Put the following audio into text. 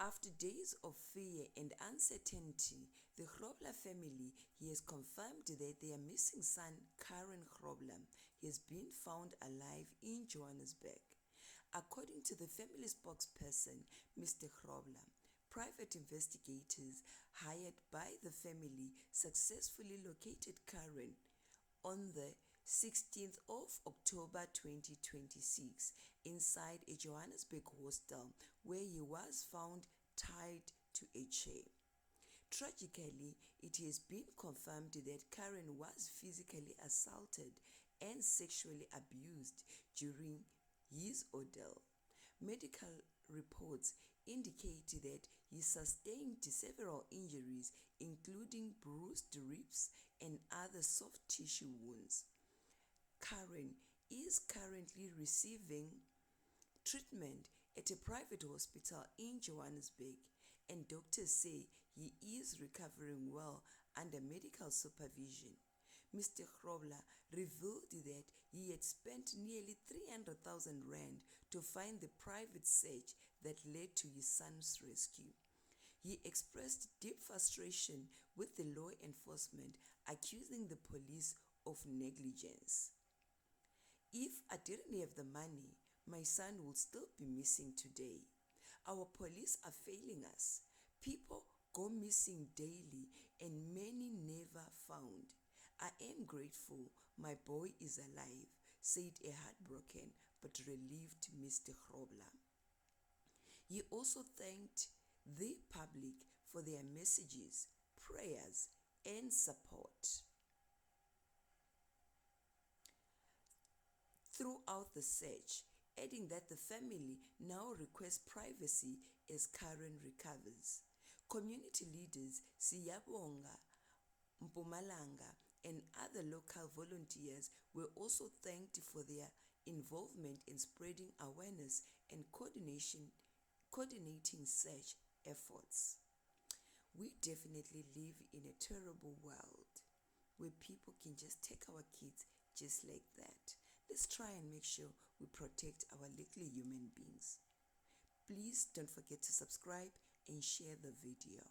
After days of fear and uncertainty, the Grobler family has confirmed that their missing son, Kerren Grobler, has been found alive in Johannesburg. According to the family spokesperson, Mr. Grobler, private investigators hired by the family successfully located Kerren on the 16th of October 2026 inside a Johannesburg hostel where he was found tied to a chair. Tragically, it has been confirmed that Kerren was physically assaulted and sexually abused during his ordeal. Medical reports indicate that he sustained several injuries, including bruised ribs and other soft tissue wounds. Kerren is currently receiving treatment at a private hospital in Johannesburg, and doctors say he is recovering well under medical supervision. Mr. Grobler revealed that he had spent nearly 300,000 rand to find the private search that led to his son's rescue. He expressed deep frustration with the law enforcement, accusing the police of negligence. If I didn't have the money, my son would still be missing today. Our police are failing us. People go missing daily and many never found. I am grateful my boy is alive, said a heartbroken but relieved Mr. Grobler. He also thanked the public for their messages, prayers, and support throughout the search, adding that the family now requests privacy as Kerren recovers. Community leaders Siyabonga, Mpumalanga, and other local volunteers were also thanked for their involvement in spreading awareness and coordinating search efforts. We definitely live in a terrible world where people can just take our kids just like that. Let's try and make sure we protect our little human beings. Please don't forget to subscribe and share the video.